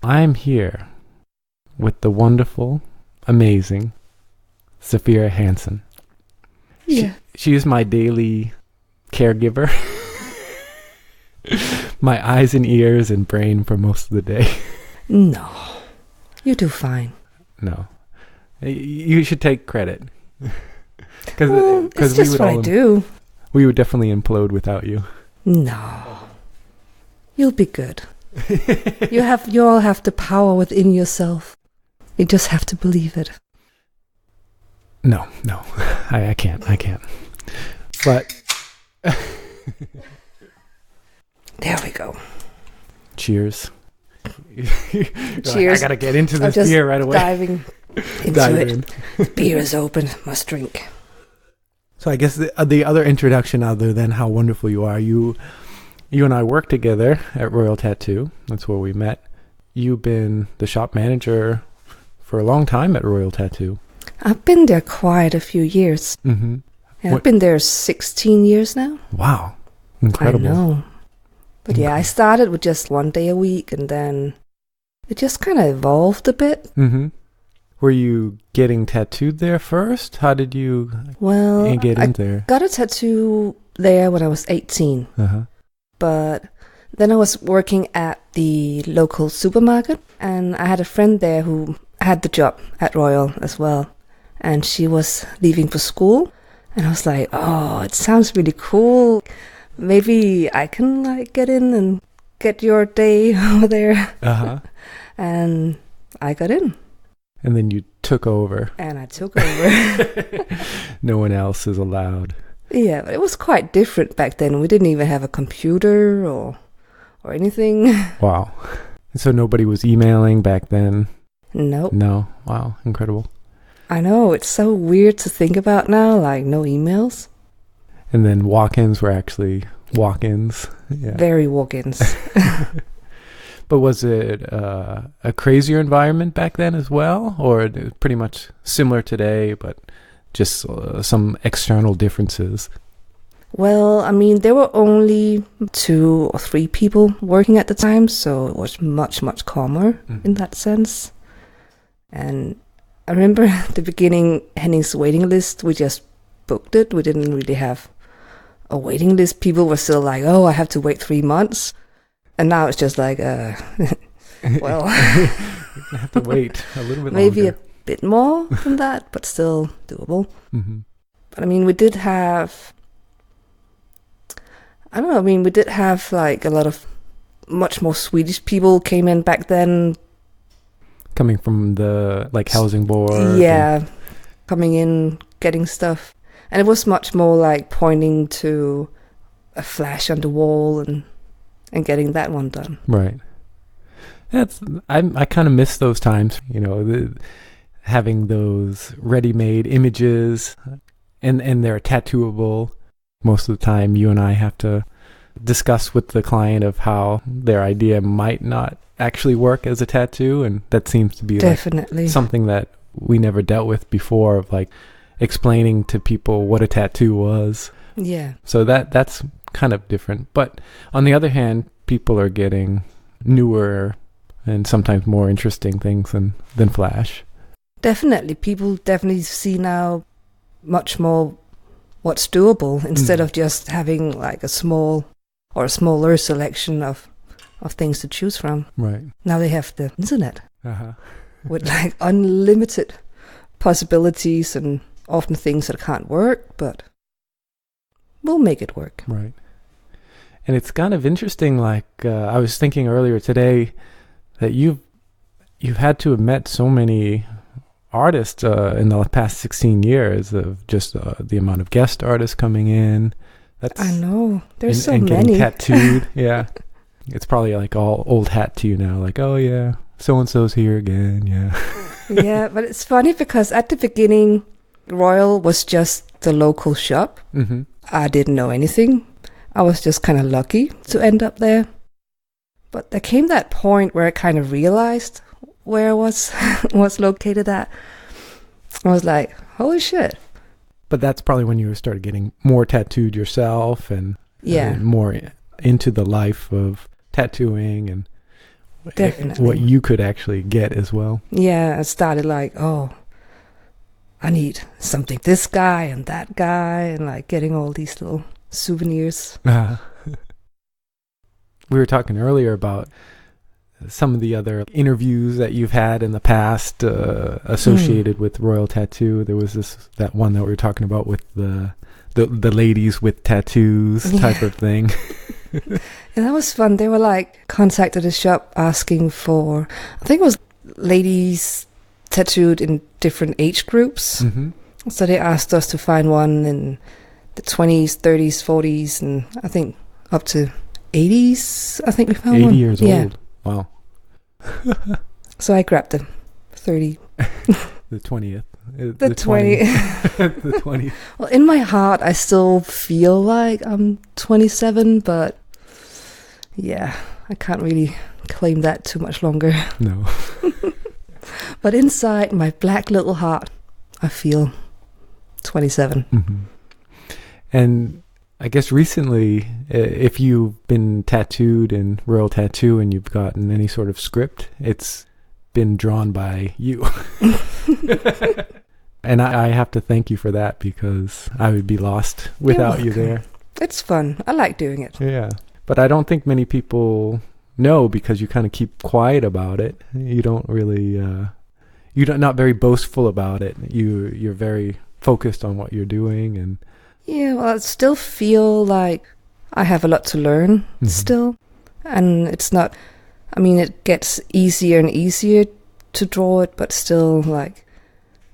I'm here with the wonderful, amazing Zafira Hansen. Yeah. She is my daily caregiver. My eyes and ears and brain for most of the day. No. You do fine. No. You should take credit. It's just what I do. We would definitely implode without you. No. You'll be good. You all have the power within yourself. You just have to believe it. No. I can't. But there we go. Cheers. Cheers. I gotta get into this beer right away. Diving into it. Beer is open. Must drink. So I guess the other introduction, other than how wonderful you are, you and I worked together at Royal Tattoo. That's where we met. You've been the shop manager for a long time at Royal Tattoo. I've been there quite a few years. Mm-hmm. Yeah, I've been there 16 years now. Wow. Incredible. I know. But yeah, I started with just 1 day a week, and then it just kind of evolved a bit. Mm-hmm. Were you getting tattooed there first? How did you get in there? I got a tattoo there when I was 18. Uh-huh. But then I was working at the local supermarket, and I had a friend there who had the job at Royal as well. And she was leaving for school, and I was like, oh, it sounds really cool. Maybe I can get in and get your day over there. Uh-huh. And I got in. And then you took over. And I took over. No one else is allowed. Yeah, but it was quite different back then. We didn't even have a computer or anything. Wow. So nobody was emailing back then? Nope. No. Wow. Incredible. I know. It's so weird to think about now, no emails. And then walk-ins were actually walk-ins. Yeah. Very walk-ins. But was it a crazier environment back then as well? Or pretty much similar today, but just some external differences? Well, I mean, there were only 2 or 3 people working at the time, so it was much, much calmer in that sense. And I remember at the beginning, Henning's waiting list, we just booked it. We didn't really have a waiting list. People were still like, oh, I have to wait 3 months. And now it's just like, well, I have to wait a little bit maybe longer. a bit more than that, but still doable. Mm-hmm. But I mean, we did have, a lot of much more Swedish people came in back then. Coming from the housing board. Yeah, coming in, getting stuff. And it was much more pointing to a flash on the wall and getting that one done. Right. I kind of miss those times, having those ready-made images and they're tattooable. Most of the time you and I have to discuss with the client of how their idea might not actually work as a tattoo, and that seems to be definitely something that we never dealt with before, of explaining to people what a tattoo was. Yeah. So that's kind of different. But on the other hand, people are getting newer and sometimes more interesting things than Flash. Definitely. People definitely see now much more what's doable instead of just having a small or a smaller selection of things to choose from. Right. Now they have the internet uh-huh. with unlimited possibilities and often things that can't work, but we'll make it work. Right. And it's kind of interesting, I was thinking earlier today that you've had to have met so many artists in the past 16 years of just the amount of guest artists coming in. I know. There's so and many. Getting tattooed. Yeah. It's probably all old hat to you now. Oh, yeah, so-and-so's here again. Yeah. Yeah, but it's funny because at the beginning, Royal was just the local shop. Mm-hmm. I didn't know anything. I was just kind of lucky to end up there. But there came that point where I kind of realized where I was located at. I was like, holy shit. But that's probably when you started getting more tattooed yourself and more into the life of tattooing. And Definitely. what you could actually get as well. Yeah, I started like, oh, I need something this guy and that guy, and like getting all these little souvenirs. We were talking earlier about some of the other interviews that you've had in the past associated with Royal Tattoo. There was that one that we were talking about with the ladies with tattoos type of thing. And that was fun. They were like contacted the shop asking for, I think it was ladies tattooed in different age groups. Mm-hmm. So they asked us to find one in the 20s, 30s, 40s, and I think up to 80s. I think we found 80 one. years old. Wow. So I grabbed the 30. The 20th. The 20. The 20. Well, in my heart, I still feel like I'm 27, but yeah, I can't really claim that too much longer. No. But inside my black little heart, I feel 27. Mm-hmm. And I guess recently, if you've been tattooed in Royal Tattoo and you've gotten any sort of script, it's been drawn by you. And I have to thank you for that, because I would be lost without you there. It's fun. I like doing it. Yeah. But I don't think many people know, because you kind of keep quiet about it. You don't really, you're not very boastful about it. You're very focused on what you're doing. And yeah, well, I still feel like I have a lot to learn still. And it's not, I mean, it gets easier and easier to draw it, but still, like,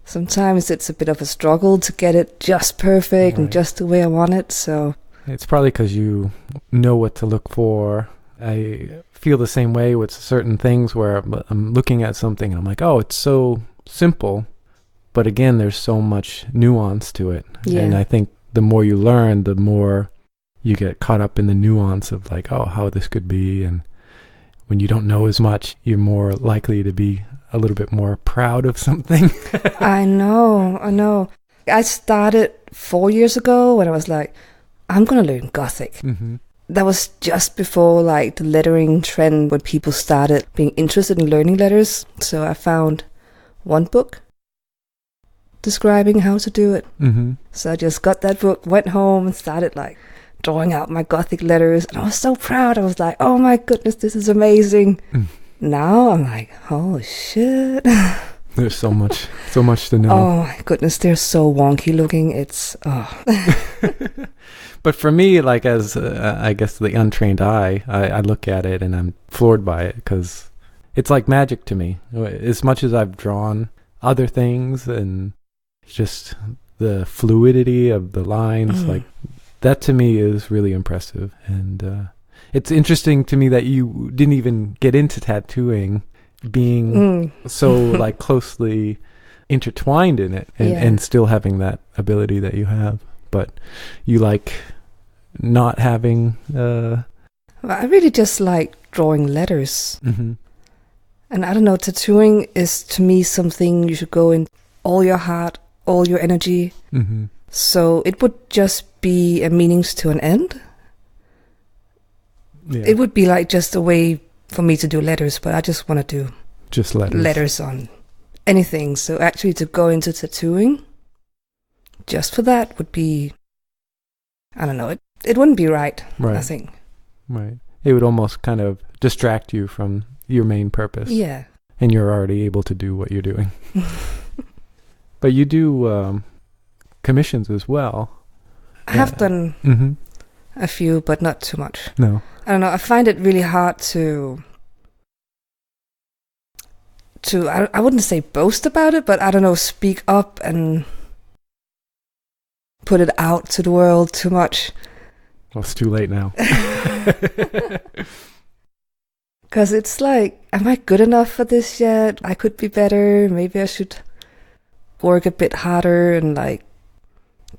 sometimes it's a bit of a struggle to get it just perfect and just the way I want it. So it's probably because you know what to look for. I feel the same way with certain things where I'm looking at something and I'm like, oh, it's so simple. But again, there's so much nuance to it. Yeah. And I think the more you learn, the more you get caught up in the nuance of like, oh, how this could be. And when you don't know as much, you're more likely to be a little bit more proud of something. I know. I started 4 years ago when I was like, I'm going to learn Gothic. Mm-hmm. That was just before like the lettering trend, when people started being interested in learning letters. So I found one book describing how to do it. Mm-hmm. So I just got that book, went home and started like drawing out my Gothic letters. And I was so proud. I was like, oh my goodness, this is amazing. Now I'm like, oh shit. There's so much to know. Oh my goodness, they're so wonky looking. It's, But for me, like, as I guess the untrained eye, I look at it and I'm floored by it, because it's like magic to me. As much as I've drawn other things and just the fluidity of the lines, like, that to me is really impressive. And it's interesting to me that you didn't even get into tattooing, being so like closely intertwined in it, and still having that ability that you have. But you like not having I really just like drawing letters. Mm-hmm. And I don't know, tattooing is to me something you should go in all your heart, all your energy. Mm-hmm. So it would just be a means to an end. Yeah. It would be like just a way for me to do letters, but I just want to do just letters on anything. So actually to go into tattooing just for that would be, I don't know, it wouldn't be right, I think. Right. It would almost kind of distract you from your main purpose. Yeah. And you're already able to do what you're doing. But you do commissions as well. I have done a few, but not too much. No. I don't know, I find it really hard to I wouldn't say boast about it, but I don't know, speak up and put it out to the world too much. Well, it's too late now. Because it's like, am I good enough for this yet? I could be better. Maybe I should work a bit harder and like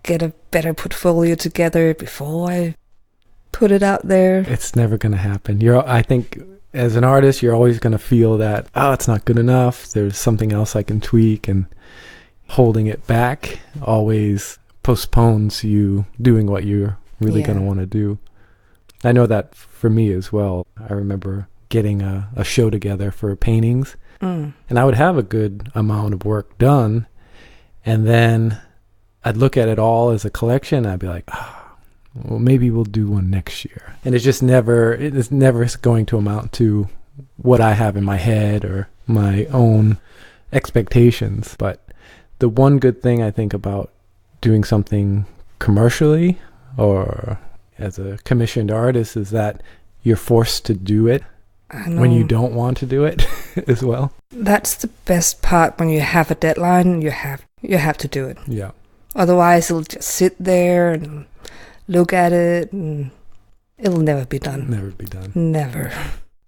get a better portfolio together before I put it out there. It's never going to happen. I think as an artist, you're always going to feel that, oh, it's not good enough. There's something else I can tweak, and holding it back always postpones you doing what you're really going to want to do. I know that for me as well. I remember getting a show together for paintings. Mm. And I would have a good amount of work done. And then I'd look at it all as a collection. And I'd be like, well, maybe we'll do one next year. And it's never going to amount to what I have in my head or my own expectations. But the one good thing I think about doing something commercially or as a commissioned artist is that you're forced to do it when you don't want to do it as well. That's the best part. When you have a deadline, you have to do it. Yeah. Otherwise, it'll just sit there and look at it, and it'll never be done. Never be done. Never.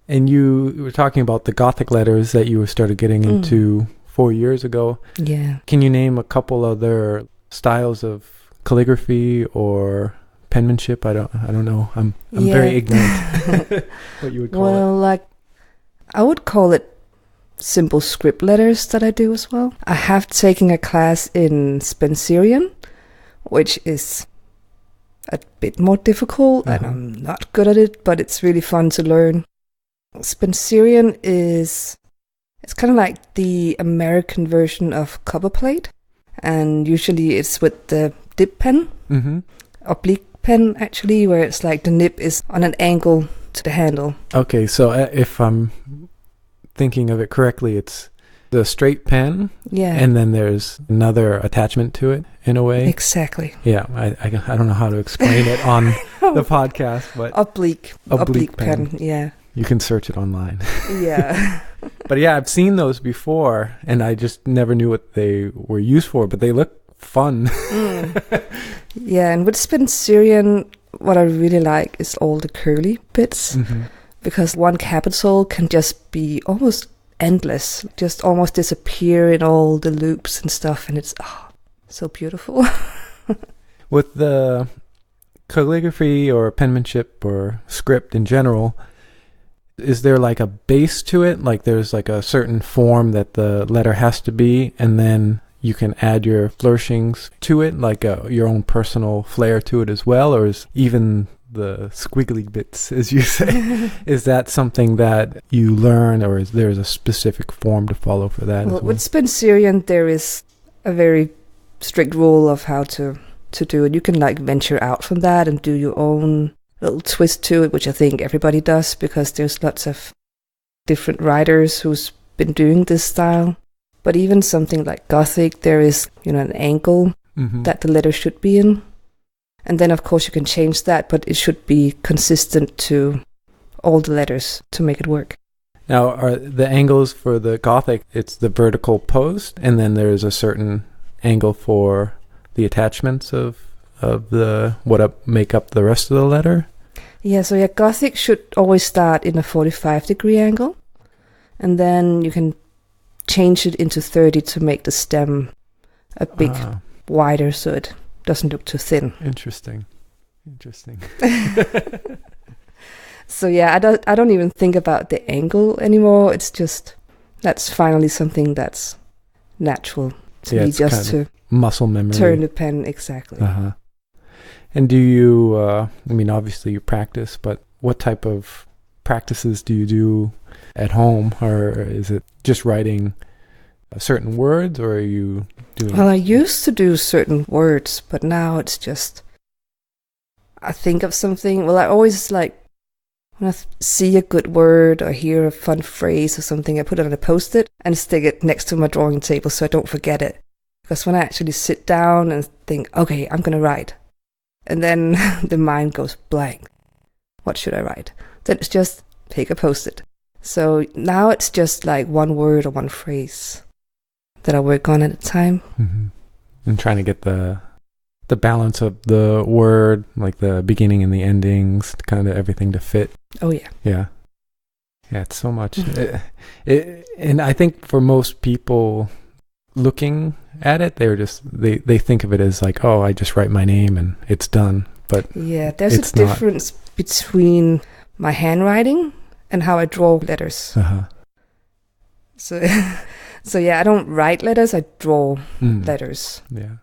And you were talking about the Gothic letters that you started getting into 4 years ago. Yeah. Can you name a couple other styles of calligraphy or penmanship? I don't know. I'm very ignorant. What you would call it? Well, like, I would call it simple script letters that I do as well. I have taken a class in Spencerian, which is a bit more difficult, and I'm not good at it, but it's really fun to learn. Spencerian it's kind of like the American version of copperplate, and usually it's with the dip pen, oblique pen actually, where it's like the nib is on an angle to the handle. Okay, so if I'm thinking of it correctly, it's the straight pen, and then there's another attachment to it in a way. Exactly. Yeah, I don't know how to explain it on the podcast, but oblique pen. Yeah. You can search it online. Yeah. But yeah, I've seen those before, and I just never knew what they were used for, but they look fun. Yeah, and with Spencerian, what I really like is all the curly bits, because one capital can just be almost endless, just almost disappear in all the loops and stuff, and it's so beautiful. With the calligraphy or penmanship or script in general, is there like a base to it? Like there's like a certain form that the letter has to be, and then you can add your flourishings to it, like your own personal flair to it as well? Or is even the squiggly bits, as you say, is that something that you learn, or is there a specific form to follow for that? Well, with Spencerian, there is a very strict rule of how to do it. You can like venture out from that and do your own little twist to it, which I think everybody does, because there's lots of different writers who's been doing this style. But even something like Gothic, there is, an angle that the letter should be in. And then, of course, you can change that, but it should be consistent to all the letters to make it work. Now, are the angles for the Gothic, it's the vertical post, and then there's a certain angle for the attachments of make up the rest of the letter? Yeah, so Gothic should always start in a 45-degree angle, and then you can change it into 30 to make the stem a bit wider, so it doesn't look too thin. Interesting. So yeah, I don't even think about the angle anymore. It's just that's finally something that's natural to me, just to muscle memory. Turn the pen exactly. And do you? Obviously you practice, but what type of practices do you do at home, or is it just writing certain words, or are you doing? Well, I used to do certain words, but now it's just I think of something. Well, I always like when I see a good word or hear a fun phrase or something, I put it on a post-it and stick it next to my drawing table so I don't forget it. Because when I actually sit down and think, okay, I'm going to write, and then the mind goes blank. What should I write? Then it's just take a post-it. So now it's just like one word or one phrase that I work on at a time. And trying to get the balance of the word, like the beginning and the endings, kind of everything to fit. Oh, yeah. Yeah, it's so much. And I think for most people looking at it, they think of it as like, oh, I just write my name and it's done. But yeah, there's a difference between my handwriting and how I draw letters. So yeah, I don't write letters, I draw letters. Yeah.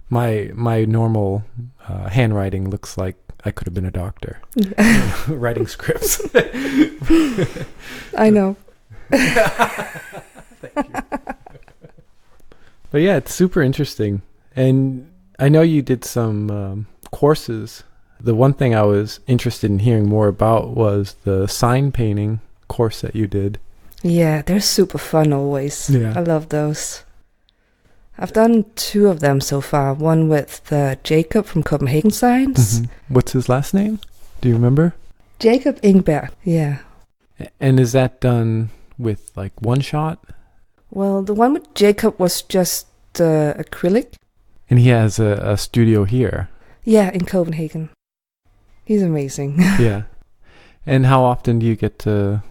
My normal handwriting looks like I could have been a doctor. Writing scripts. I know. Thank you. But yeah, it's super interesting. And I know you did some courses. The one thing I was interested in hearing more about was the sign painting course that you did. Yeah, they're super fun always. Yeah. I love those. I've done 2 of them so far. One with Jacob from Copenhagen Signs. Mm-hmm. What's his last name? Do you remember? Jacob Ingberg, yeah. And is that done with like one shot? Well, the one with Jacob was just acrylic. And he has a studio here. Yeah, in Copenhagen. He's amazing. Yeah. And how often do you get to,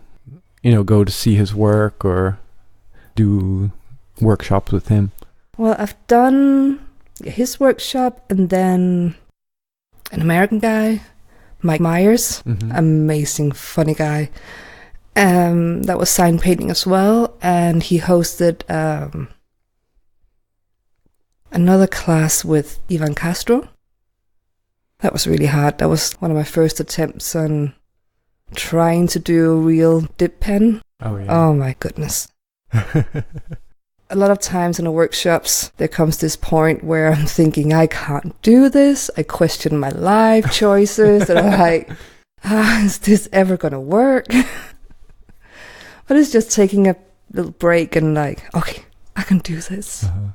go to see his work or do workshops with him? Well, I've done his workshop and then an American guy, Mike Myers. Mm-hmm. Amazing, funny guy. That was sign painting as well. And he hosted another class with Ivan Castro. That was really hard. That was one of my first attempts on trying to do real dip pen. Oh, yeah. Oh, my goodness. A lot of times in the workshops, there comes this point where I'm thinking, I can't do this. I question my life choices. And I'm like, is this ever going to work? But it's just taking a little break and like, okay, I can do this. Uh-huh.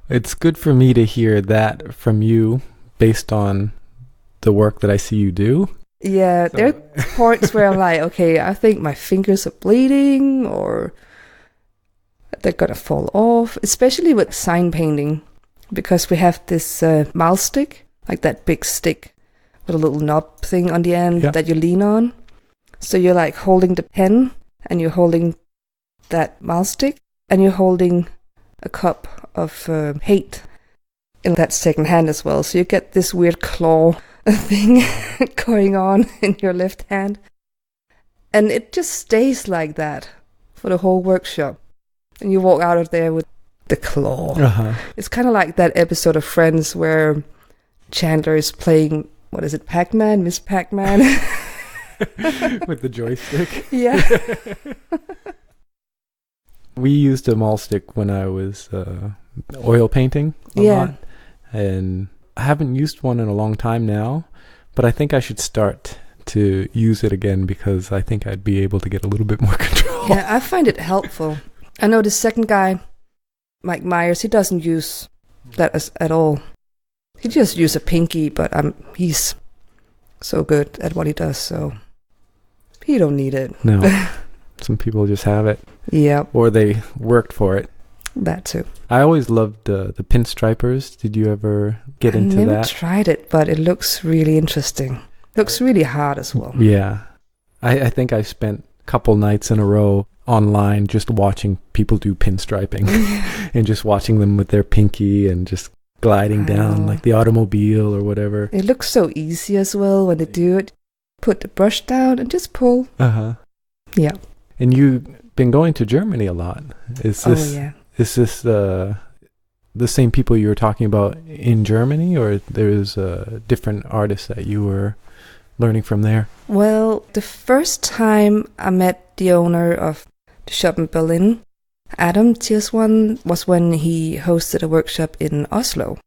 It's good for me to hear that from you based on the work that I see you do. Yeah, there are points where I'm like, okay, I think my fingers are bleeding or they're gonna fall off, especially with sign painting, because we have this mouse stick, like that big stick with a little knob thing on the end that you lean on. So you're like holding the pen and you're holding that mouse stick and you're holding a cup of hate in that second hand as well. So you get this weird claw thing going on in your left hand. And it just stays like that for the whole workshop. And you walk out of there with the claw. Uh-huh. It's kind of like that episode of Friends where Chandler is playing, what is it, Pac-Man? Miss Pac-Man? With the joystick. Yeah. We used a maul stick when I was oil painting a lot. And I haven't used one in a long time now, but I think I should start to use it again because I think I'd be able to get a little bit more control. Yeah, I find it helpful. I know the second guy, Mike Myers, he doesn't use that at all. He just uses a pinky, but he's so good at what he does, so he don't need it. No, some people just have it. Yeah. Or they worked for it. That too. I always loved the pinstripers. Did you ever get into that? I never tried it, but it looks really interesting. Looks really hard as well. Yeah. I think I spent a couple nights in a row online just watching people do pinstriping and just watching them with their pinky and just gliding down like the automobile or whatever. It looks so easy as well when they do it. Put the brush down and just pull. Uh-huh. Yeah. And you've been going to Germany a lot. Is this the same people you were talking about in Germany, or there's different artists that you were learning from there? Well, the first time I met the owner of the shop in Berlin, Adam Tierswan, was when he hosted a workshop in Oslo.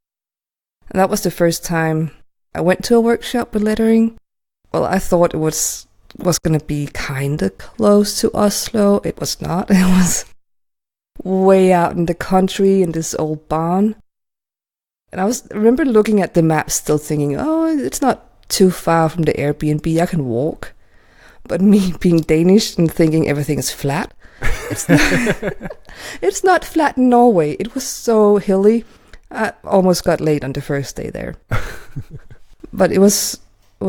And that was the first time I went to a workshop with lettering. Well, I thought it was going to be kind of close to Oslo. It was not. It was way out in the country in this old barn. And I remember looking at the map still thinking, oh, it's not too far from the Airbnb. I can walk. But me being Danish and thinking everything is flat, it's not flat in Norway. It was so hilly. I almost got late on the first day there. But it was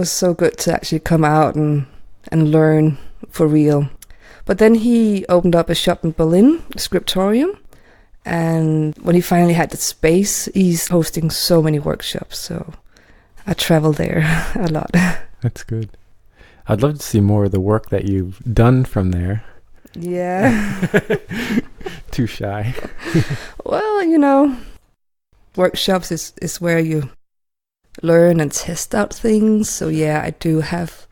so good to actually come out and learn for real. But then he opened up a shop in Berlin, Scriptorium. And when he finally had the space, he's hosting so many workshops. So I travel there a lot. That's good. I'd love to see more of the work that you've done from there. Yeah. Too shy. Well, workshops is where you learn and test out things. So yeah, I do have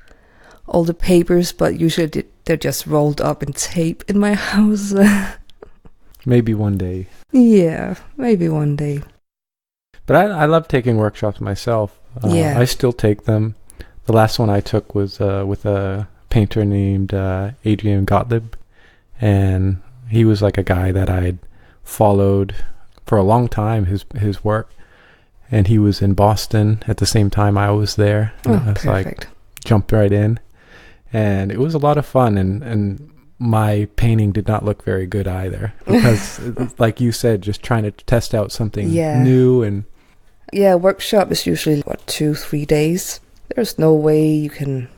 all the papers, but usually they're just rolled up in tape in my house. Maybe one day. Yeah, maybe one day. But I love taking workshops myself. Yeah. I still take them. The last one I took was with a painter named Adrian Gottlieb. And he was like a guy that I'd followed for a long time, his work. And he was in Boston at the same time I was there. And Oh, I was perfect. like, jumped right in. And it was a lot of fun. And my painting did not look very good either. Because, like you said, just trying to test out something new. And yeah, workshop is usually, 2-3 days. There's no way you can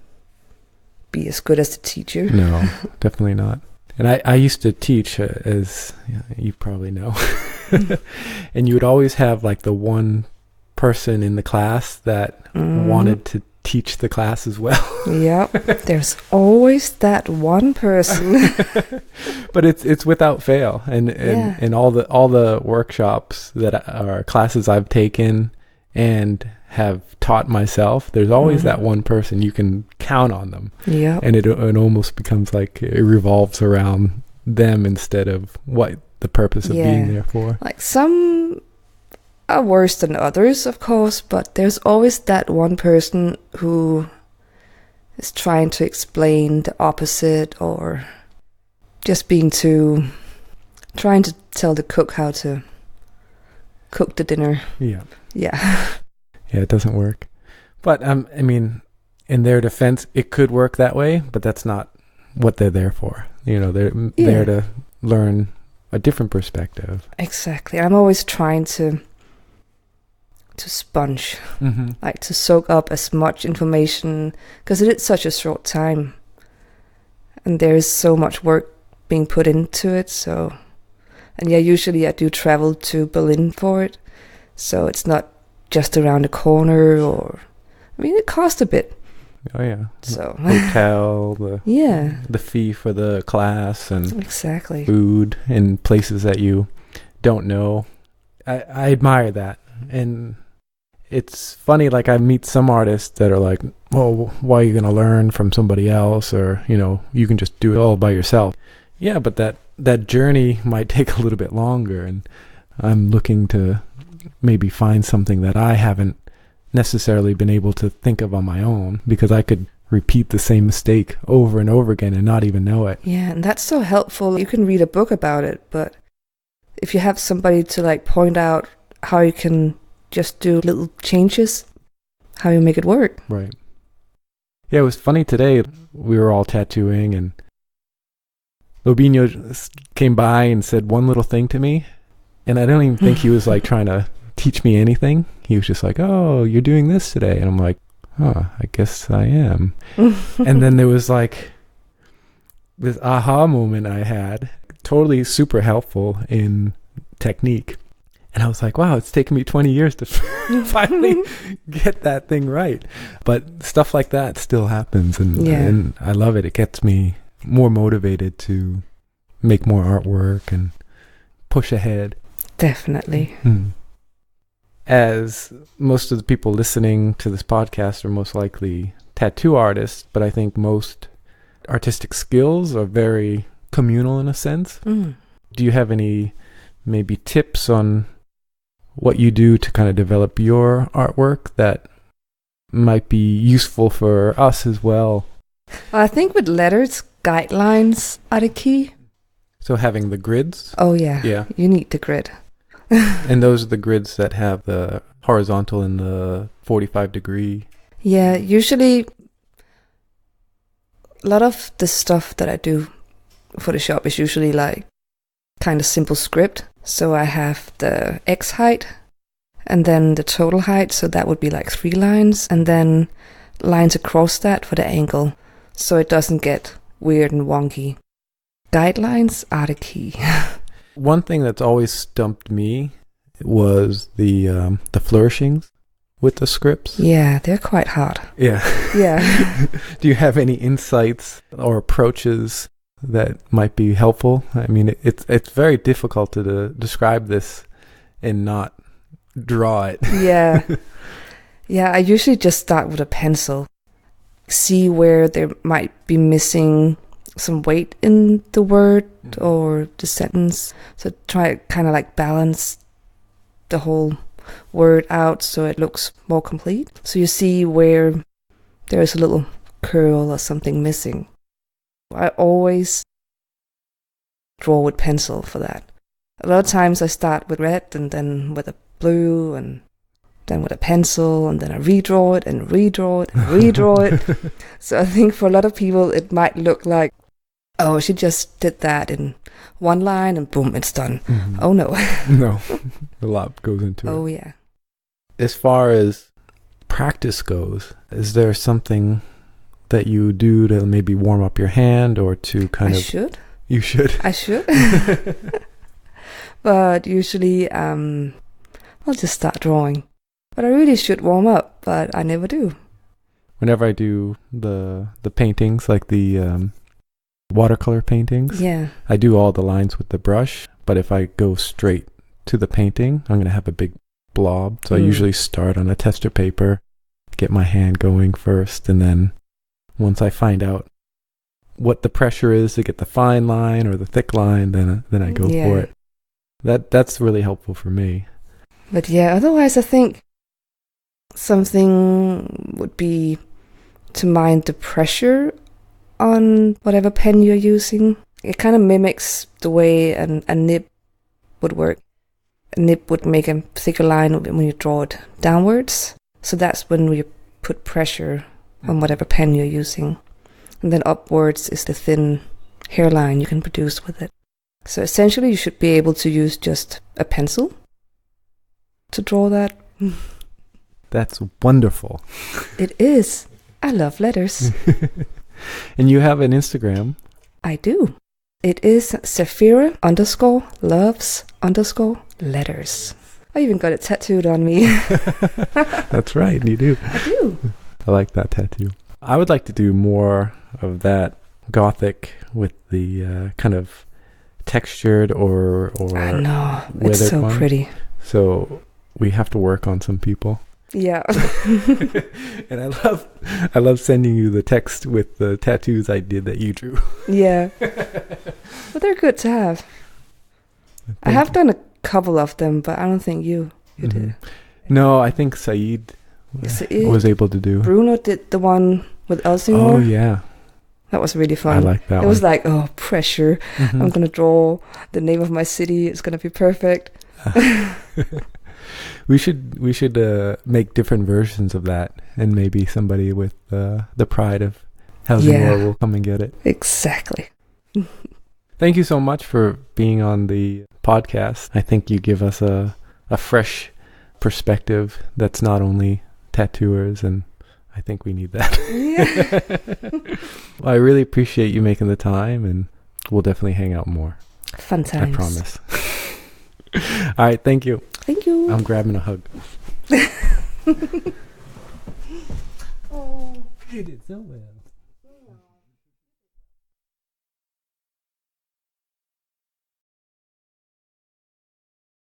be as good as the teacher. no, definitely not. And I used to teach, as you probably know. And you would always have like the one person in the class that wanted to teach the class as well. Yep, there's always that one person. But it's without fail. And all the workshops that are classes I've taken and have taught myself, there's always that one person. You can count on them. Yeah. And it almost becomes like it revolves around them instead of what the purpose of being there for. Like some are worse than others, of course, but there's always that one person who is trying to explain the opposite, or just trying to tell the cook how to cook the dinner. Yeah. Yeah. Yeah, it doesn't work. But I mean, in their defense, it could work that way, but that's not what they're there for. They're there to learn a different perspective. Exactly. I'm always trying to sponge, like to soak up as much information, because it is such a short time and there is so much work being put into it. So, and yeah, usually I do travel to Berlin for it, so it's not just around the corner, or it costs a bit. Oh yeah. So hotel, the fee for the class, and exactly food in places that you don't know. I admire that. And it's funny, like I meet some artists that are like, well, why are you going to learn from somebody else? Or, you can just do it all by yourself. Yeah, but that journey might take a little bit longer. And I'm looking to maybe find something that I haven't necessarily been able to think of on my own, because I could repeat the same mistake over and over again and not even know it. Yeah, and that's so helpful. You can read a book about it, but if you have somebody to like point out how you can just do little changes, how you make it work. Right. Yeah, it was funny today. We were all tattooing, and Lobinho came by and said one little thing to me, and I don't even think he was like trying to teach me anything. He was just like, oh, you're doing this today. And I'm like, oh, I guess I am. And then there was like this aha moment I had, totally super helpful in technique. And I was like, wow, it's taken me 20 years to finally get that thing right. But stuff like that still happens. And I love it. It gets me more motivated to make more artwork and push ahead. Definitely. As most of the people listening to this podcast are most likely tattoo artists, but I think most artistic skills are very communal in a sense. Do you have any maybe tips on what you do to kind of develop your artwork that might be useful for us as well? I think with letters, guidelines are the key. So having the grids? Oh yeah. Yeah. You need the grid. And those are the grids that have the horizontal and the 45-degree. Yeah, usually a lot of the stuff that I do for the shop is usually like kind of simple script. So I have the X height and then the total height. So that would be like 3 lines, and then lines across that for the angle, so it doesn't get weird and wonky. Guidelines are the key. One thing that's always stumped me was the flourishings with the scripts. Yeah, they're quite hard. Yeah. Yeah. Do you have any insights or approaches that might be helpful? I mean, it's very difficult to describe this and not draw it. Yeah. Yeah, I usually just start with a pencil. See where there might be missing some weight in the word or the sentence. So try to kind of like balance the whole word out so it looks more complete. So you see where there's a little curl or something missing. I always draw with pencil for that. A lot of times I start with red and then with a blue and then with a pencil and then I redraw it and redraw it and redraw it. So I think for a lot of people it might look like, oh, she just did that in one line and boom, it's done. Mm-hmm. Oh no. No, a lot goes into it. Oh yeah. As far as practice goes, is there something that you do to maybe warm up your hand or to kind of... should. You should. I should. But usually I'll just start drawing. But I really should warm up, but I never do. Whenever I do the paintings, like the watercolor paintings, yeah, I do all the lines with the brush. But if I go straight to the painting, I'm going to have a big blob. So I usually start on a tester paper, get my hand going first, and then once I find out what the pressure is to get the fine line or the thick line, then I go for it. That's really helpful for me. But yeah, otherwise I think something would be to mind the pressure on whatever pen you're using. It kind of mimics the way a nib would work. A nib would make a thicker line when you draw it downwards. So that's when you put pressure on whatever pen you're using. And then upwards is the thin hairline you can produce with it. So essentially you should be able to use just a pencil to draw that. That's wonderful. It is. I love letters. And you have an Instagram. I do. It is Zafira_loves_letters. I even got it tattooed on me. That's right, you do. I do. I like that tattoo. I would like to do more of that Gothic with the kind of textured or I know. It's so pretty. So we have to work on some people. Yeah. And I love sending you the text with the tattoos I did that you drew. Yeah. But they're good to have. I have done a couple of them, but I don't think you did. No, I think Saeed was able to do. Bruno did the one with Helsingør. Oh yeah. That was really fun. I like that one. It was like, oh, pressure. I'm going to draw the name of my city. It's going to be perfect. We should make different versions of that, and maybe somebody with the pride of Helsingør will come and get it. Exactly. Thank you so much for being on the podcast. I think you give us a fresh perspective that's not only tattooers, and I think we need that. Yeah. Well, I really appreciate you making the time, and we'll definitely hang out more. Fun times. I promise. All right, thank you. Thank you. I'm grabbing a hug. Oh, you did so well.